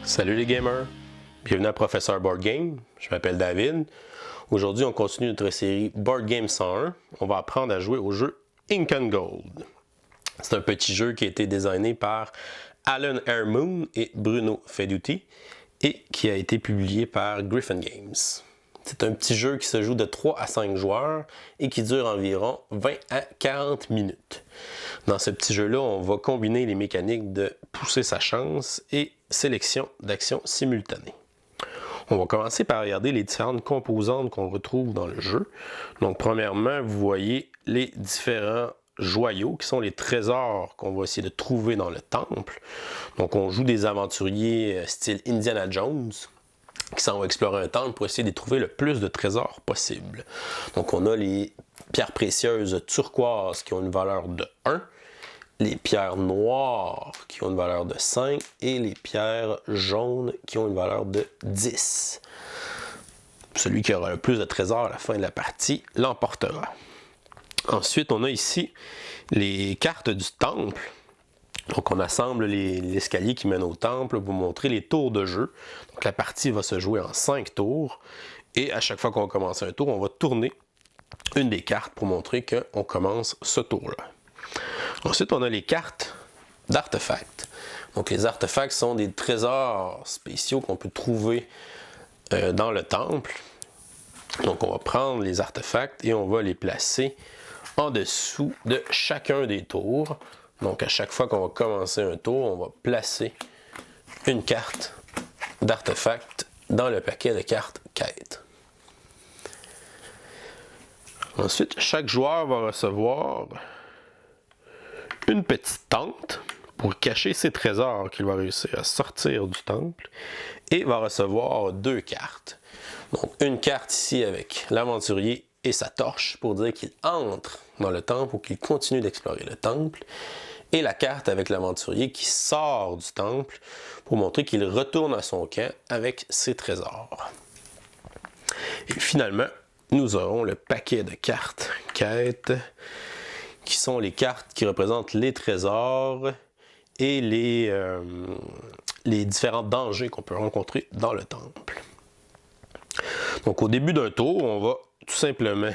Salut les gamers, bienvenue à Professeur Board Game, je m'appelle David. Aujourd'hui on continue notre série Board Game 101, on va apprendre à jouer au jeu Ink and Gold. C'est un petit jeu qui a été designé par Alan Airmoon et Bruno Feduti et qui a été publié par Griffin Games. C'est un petit jeu qui se joue de 3 à 5 joueurs et qui dure environ 20 à 40 minutes. Dans ce petit jeu-là, on va combiner les mécaniques de pousser sa chance et sélection d'actions simultanées. On va commencer par regarder les différentes composantes qu'on retrouve dans le jeu. Donc, premièrement, vous voyez les différents joyaux qui sont les trésors qu'on va essayer de trouver dans le temple. Donc, on joue des aventuriers style Indiana Jones qui s'en vont explorer un temple pour essayer de trouver le plus de trésors possible. Donc, on a les pierres précieuses turquoises qui ont une valeur de 1, les pierres noires qui ont une valeur de 5 et les pierres jaunes qui ont une valeur de 10. Celui qui aura le plus de trésors à la fin de la partie l'emportera. Ensuite, on a ici les cartes du temple. Donc, on assemble l'escalier qui mène au temple pour vous montrer les tours de jeu. Donc, la partie va se jouer en 5 tours. Et à chaque fois qu'on commence un tour, on va tourner une des cartes pour montrer qu'on commence ce tour-là. Ensuite, on a les cartes d'artefacts. Donc, les artefacts sont des trésors spéciaux qu'on peut trouver dans le temple. Donc, on va prendre les artefacts et on va les placer en dessous de chacun des tours. Donc, à chaque fois qu'on va commencer un tour, on va placer une carte d'artefact dans le paquet de cartes quête. Ensuite, chaque joueur va recevoir une petite tente pour cacher ses trésors qu'il va réussir à sortir du temple et va recevoir 2 cartes. Donc, une carte ici avec l'aventurier et sa torche pour dire qu'il entre dans le temple ou qu'il continue d'explorer le temple. Et la carte avec l'aventurier qui sort du temple pour montrer qu'il retourne à son camp avec ses trésors. Et finalement, nous aurons le paquet de cartes quête qui sont les cartes qui représentent les trésors et les différents dangers qu'on peut rencontrer dans le temple. Donc au début d'un tour, on va tout simplement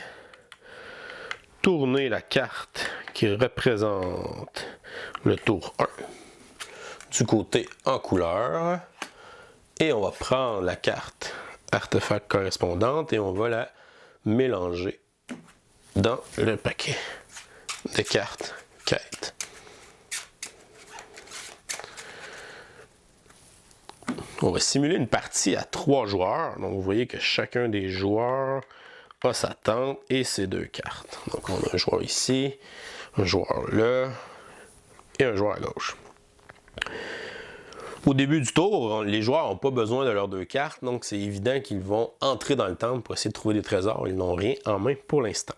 tourner la carte qui représente le tour 1 du côté en couleur et on va prendre la carte artefact correspondante et on va la mélanger dans le paquet de cartes quête. On va simuler une partie à 3 joueurs. Donc vous voyez que chacun des joueurs a sa tente et ses 2 cartes. Donc on a un joueur ici, un joueur là et un joueur à gauche. Au début du tour, les joueurs n'ont pas besoin de leurs 2 cartes, donc c'est évident qu'ils vont entrer dans le temple pour essayer de trouver des trésors. Ils n'ont rien en main pour l'instant.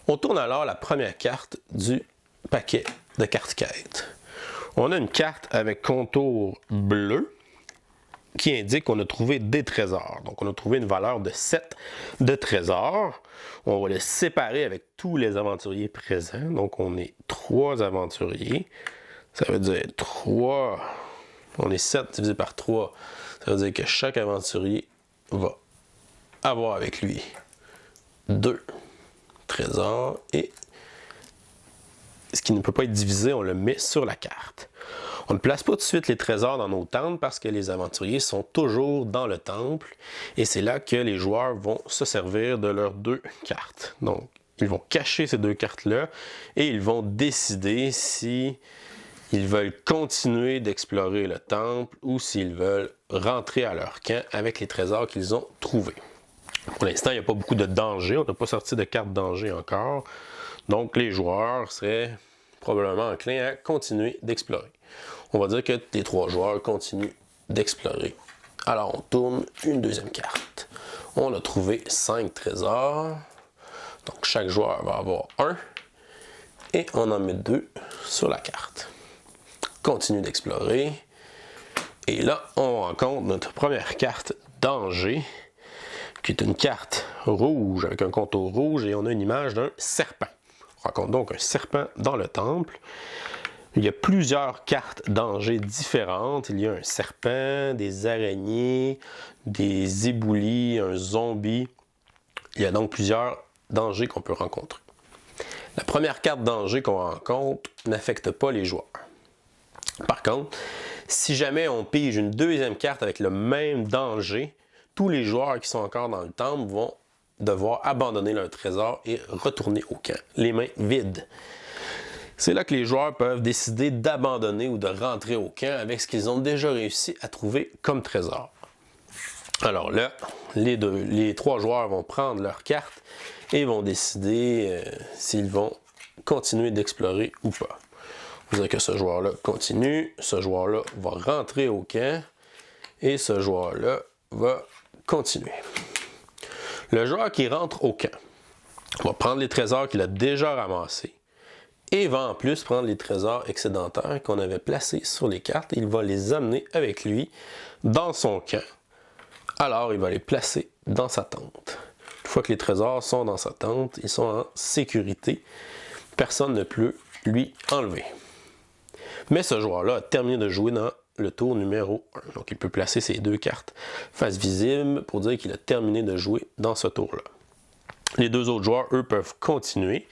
On tourne alors la première carte du paquet de cartes quête. On a une carte avec contour bleu qui indique qu'on a trouvé des trésors. Donc, on a trouvé une valeur de 7 de trésors. On va les séparer avec tous les aventuriers présents. Donc, on est 3 aventuriers. Ça veut dire 3. On est 7 divisé par 3. Ça veut dire que chaque aventurier va avoir avec lui 2 trésors. Et ce qui ne peut pas être divisé, on le met sur la carte. On ne place pas tout de suite les trésors dans nos temples parce que les aventuriers sont toujours dans le temple et c'est là que les joueurs vont se servir de leurs 2 cartes. Donc, ils vont cacher ces 2 cartes-là et ils vont décider si ils veulent continuer d'explorer le temple ou s'ils veulent rentrer à leur camp avec les trésors qu'ils ont trouvés. Pour l'instant, il n'y a pas beaucoup de danger. On n'a pas sorti de carte danger encore. Donc, les joueurs seraient probablement enclins à continuer d'explorer. On va dire que les 3 joueurs continuent d'explorer. Alors, on tourne une deuxième carte. On a trouvé 5 trésors. Donc, chaque joueur va avoir 1. Et on en met 2 sur la carte. Continue d'explorer. Et là, on rencontre notre première carte danger, qui est une carte rouge avec un contour rouge et on a une image d'un serpent. On rencontre donc un serpent dans le temple. Il y a plusieurs cartes danger différentes. Il y a un serpent, des araignées, des éboulis, un zombie. Il y a donc plusieurs dangers qu'on peut rencontrer. La première carte danger qu'on rencontre n'affecte pas les joueurs. Par contre, si jamais on pige une deuxième carte avec le même danger, tous les joueurs qui sont encore dans le temple vont devoir abandonner leur trésor et retourner au camp, les mains vides. C'est là que les joueurs peuvent décider d'abandonner ou de rentrer au camp avec ce qu'ils ont déjà réussi à trouver comme trésor. Alors là, les trois joueurs vont prendre leurs cartes et vont décider s'ils vont continuer d'explorer ou pas. Vous voyez que ce joueur-là continue, ce joueur-là va rentrer au camp et ce joueur-là va continuer. Le joueur qui rentre au camp va prendre les trésors qu'il a déjà ramassés et va en plus prendre les trésors excédentaires qu'on avait placés sur les cartes. Il va les amener avec lui dans son camp. Alors, il va les placer dans sa tente. Une fois que les trésors sont dans sa tente, ils sont en sécurité. Personne ne peut lui enlever. Mais ce joueur-là a terminé de jouer dans le tour numéro 1. Donc, il peut placer ses deux cartes face visible pour dire qu'il a terminé de jouer dans ce tour-là. Les deux autres joueurs, eux, peuvent continuer.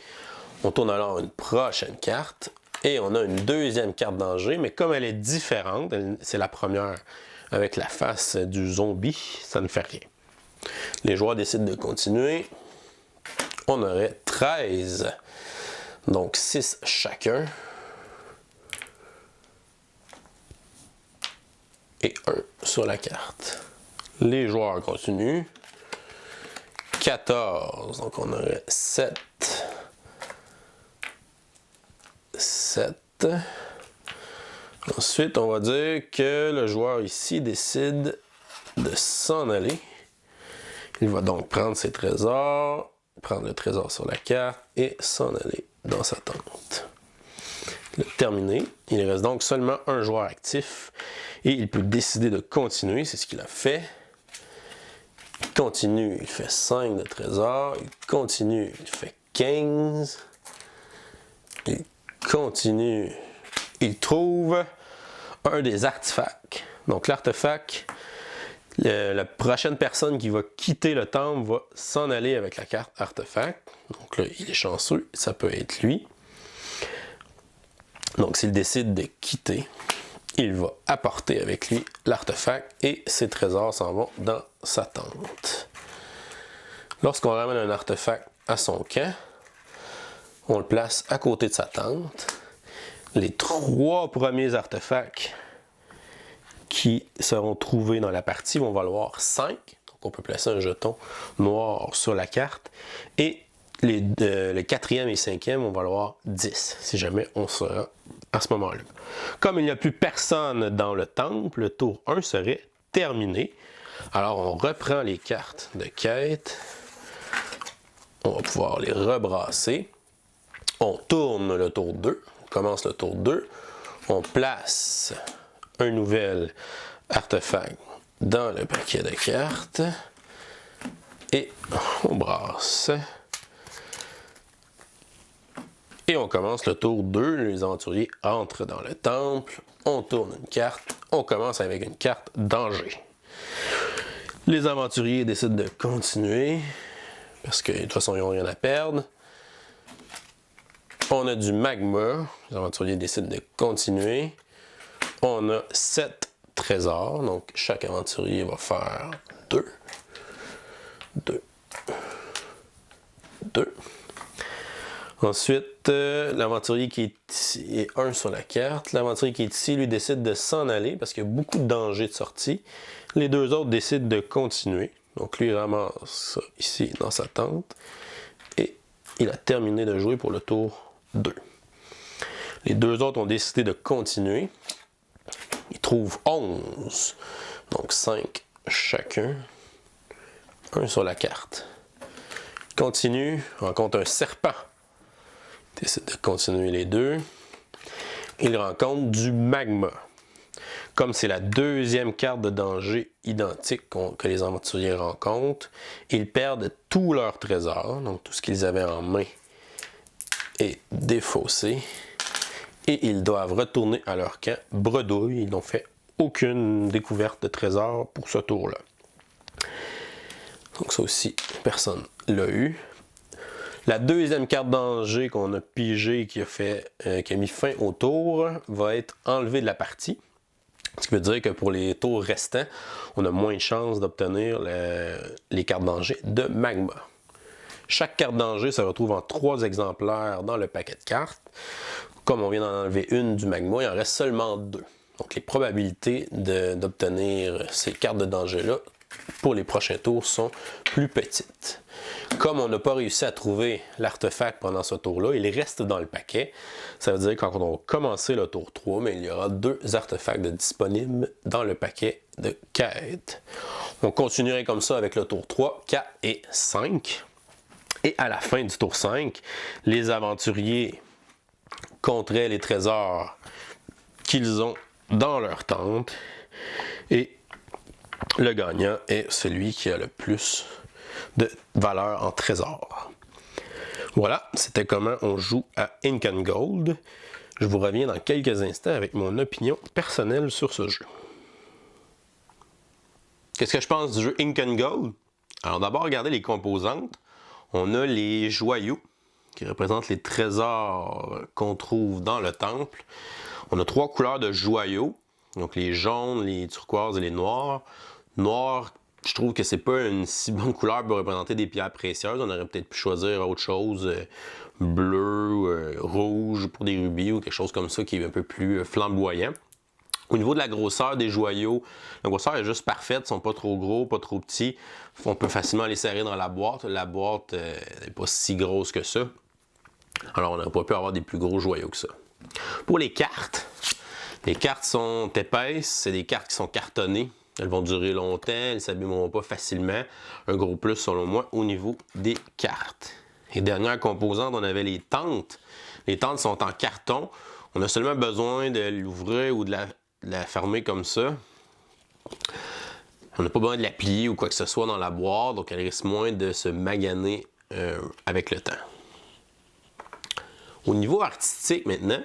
On tourne alors une prochaine carte et on a une deuxième carte danger, mais comme elle est différente, c'est la première avec la face du zombie, ça ne fait rien. Les joueurs décident de continuer. On aurait 13, donc 6 chacun. Et 1 sur la carte. Les joueurs continuent. 14, donc on aurait 7. 7. Ensuite, on va dire que le joueur ici décide de s'en aller. Il va donc prendre ses trésors, prendre le trésor sur la carte et s'en aller dans sa tente. Il a terminé. Il reste donc seulement un joueur actif et il peut décider de continuer. C'est ce qu'il a fait. Il continue, il fait 5 de trésors. Il continue, il fait 15. Il continue, il trouve un des artefacts. Donc l'artefact, la prochaine personne qui va quitter le temple va s'en aller avec la carte artefact. Donc là, il est chanceux, ça peut être lui. Donc s'il décide de quitter, il va apporter avec lui l'artefact et ses trésors s'en vont dans sa tente. Lorsqu'on ramène un artefact à son camp, on le place à côté de sa tente. Les 3 premiers artefacts qui seront trouvés dans la partie vont valoir 5. Donc on peut placer un jeton noir sur la carte. Et le 4e et 5e vont valoir 10, si jamais on se rend à ce moment-là. Comme il n'y a plus personne dans le temple, le tour 1 serait terminé. Alors on reprend les cartes de quête. On va pouvoir les rebrasser. On tourne le tour 2, on commence le tour 2, on place un nouvel artefact dans le paquet de cartes et on brasse. Et on commence le tour 2, les aventuriers entrent dans le temple, on tourne une carte, on commence avec une carte danger. Les aventuriers décident de continuer, parce que de toute façon ils n'ont rien à perdre. On a du magma, les aventuriers décident de continuer. On a 7 trésors, donc chaque aventurier va faire 2. 2. 2. Ensuite, l'aventurier qui est ici est 1 sur la carte. L'aventurier qui est ici, lui, décide de s'en aller parce qu'il y a beaucoup de dangers de sortie. Les deux autres décident de continuer. Donc lui, il ramasse ça ici dans sa tente. Et il a terminé de jouer pour le tour 2. Les deux autres ont décidé de continuer. Ils trouvent 11. Donc 5 chacun. 1 sur la carte. Ils continuent, rencontre un serpent. Ils décident de continuer les deux. Ils rencontrent du magma. Comme c'est la deuxième carte de danger identique que les aventuriers rencontrent, ils perdent tous leurs trésors, donc tout ce qu'ils avaient en main est défaussé. et ils doivent retourner à leur camp bredouille. Ils n'ont fait aucune découverte de trésor pour ce tour-là. Donc ça aussi, personne l'a eu. La deuxième carte danger qu'on a pigée qui a mis fin au tour va être enlevée de la partie. Ce qui veut dire que pour les tours restants, on a moins de chances d'obtenir les cartes danger de magma. Chaque carte danger se retrouve en 3 exemplaires dans le paquet de cartes. Comme on vient d'en enlever une du magma, il en reste seulement 2. Donc les probabilités d'obtenir ces cartes de danger-là pour les prochains tours sont plus petites. Comme on n'a pas réussi à trouver l'artefact pendant ce tour-là, il reste dans le paquet. Ça veut dire que quand on va commencer le tour 3, mais il y aura 2 artefacts disponibles dans le paquet de quête. On continuerait comme ça avec le tour 3, 4 et 5. Et à la fin du tour 5, les aventuriers compteraient les trésors qu'ils ont dans leur tente. Et le gagnant est celui qui a le plus de valeur en trésor. Voilà, c'était comment on joue à Ink and Gold. Je vous reviens dans quelques instants avec mon opinion personnelle sur ce jeu. Qu'est-ce que je pense du jeu Ink and Gold? Alors d'abord, regardez les composantes. On a les joyaux qui représentent les trésors qu'on trouve dans le temple. On a 3 couleurs de joyaux, donc les jaunes, les turquoises et les noirs. Noir, je trouve que c'est pas une si bonne couleur pour représenter des pierres précieuses. On aurait peut-être pu choisir autre chose, bleu, rouge pour des rubis ou quelque chose comme ça qui est un peu plus flamboyant. Au niveau de la grosseur des joyaux, la grosseur est juste parfaite, ils sont pas trop gros, pas trop petits. On peut facilement les serrer dans la boîte. La boîte n'est pas si grosse que ça. Alors on n'aurait pas pu avoir des plus gros joyaux que ça. Pour les cartes sont épaisses, c'est des cartes qui sont cartonnées. Elles vont durer longtemps, elles ne s'abîmeront pas facilement. Un gros plus selon moi au niveau des cartes. Et dernière composante, on avait les tentes. Les tentes sont en carton. On a seulement besoin de l'ouvrir ou de la fermer comme ça. On n'a pas besoin de la plier ou quoi que ce soit dans la boîte, donc elle risque moins de se maganer avec le temps. Au niveau artistique maintenant,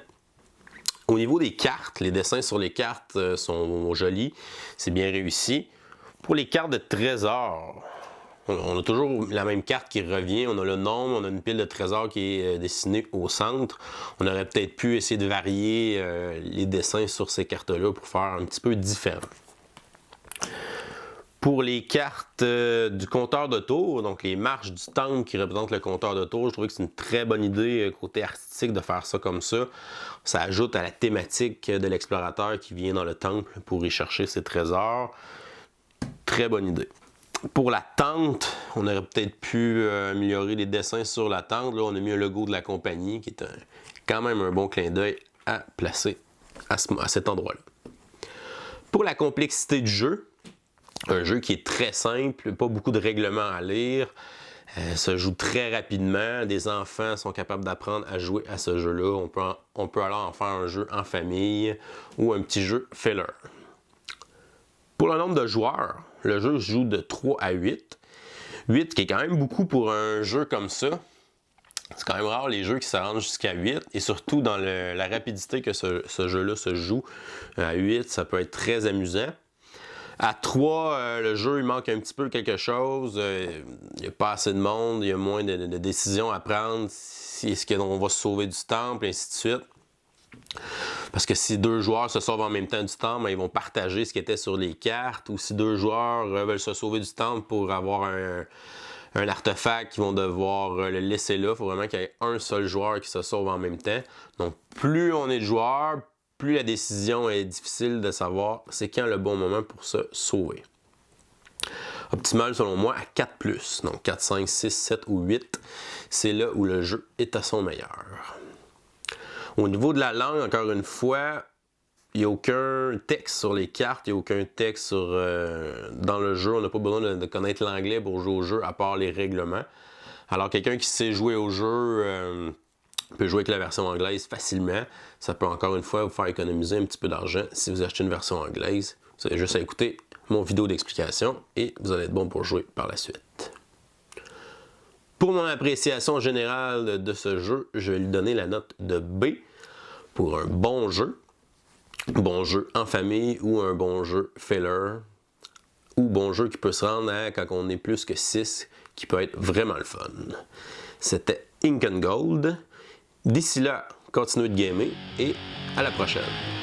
au niveau des cartes, les dessins sur les cartes sont jolis, c'est bien réussi. Pour les cartes de trésors, on a toujours la même carte qui revient, on a le nombre, on a une pile de trésors qui est dessinée au centre. On aurait peut-être pu essayer de varier les dessins sur ces cartes-là pour faire un petit peu différent. Pour les cartes du compteur de tours, donc les marches du temple qui représentent le compteur de tours, je trouvais que c'est une très bonne idée côté artistique de faire ça comme ça. Ça ajoute à la thématique de l'explorateur qui vient dans le temple pour y chercher ses trésors. Très bonne idée. Pour la tente, on aurait peut-être pu améliorer les dessins sur la tente. Là, on a mis un logo de la compagnie qui est quand même un bon clin d'œil à placer à cet endroit-là. Pour la complexité du jeu, un jeu qui est très simple, pas beaucoup de règlements à lire, se joue très rapidement. Des enfants sont capables d'apprendre à jouer à ce jeu-là. On peut alors en faire un jeu en famille ou un petit jeu filler. Pour le nombre de joueurs, le jeu se joue de 3 à 8. 8 qui est quand même beaucoup pour un jeu comme ça. C'est quand même rare les jeux qui se rendent jusqu'à 8 et surtout dans la rapidité que ce jeu-là se joue. À 8, ça peut être très amusant. À 3, le jeu il manque un petit peu quelque chose. Il n'y a pas assez de monde, il y a moins de décisions à prendre. Est-ce qu'on va se sauver du temple, et ainsi de suite. Parce que si 2 joueurs se sauvent en même temps du temple, ils vont partager ce qui était sur les cartes. Ou si 2 joueurs veulent se sauver du temple pour avoir un artefact, ils vont devoir le laisser là. Il faut vraiment qu'il y ait un seul joueur qui se sauve en même temps. Donc plus on est de joueurs, plus la décision est difficile de savoir c'est quand le bon moment pour se sauver. Optimal selon moi à 4+, donc 4, 5, 6, 7 ou 8, c'est là où le jeu est à son meilleur. Au niveau de la langue, encore une fois, il n'y a aucun texte sur les cartes, il n'y a aucun texte dans le jeu. On n'a pas besoin de connaître l'anglais pour jouer au jeu, à part les règlements. Alors quelqu'un qui sait jouer au jeu peut jouer avec la version anglaise facilement. Ça peut encore une fois vous faire économiser un petit peu d'argent si vous achetez une version anglaise. Vous avez juste à écouter mon vidéo d'explication et vous allez être bon pour jouer par la suite. Pour mon appréciation générale de ce jeu, je vais lui donner la note de B. pour un bon jeu en famille ou un bon jeu filler ou bon jeu qui peut se rendre à quand on est plus que 6, qui peut être vraiment le fun. C'était Ink and Gold. D'ici là, continuez de gamer et à la prochaine.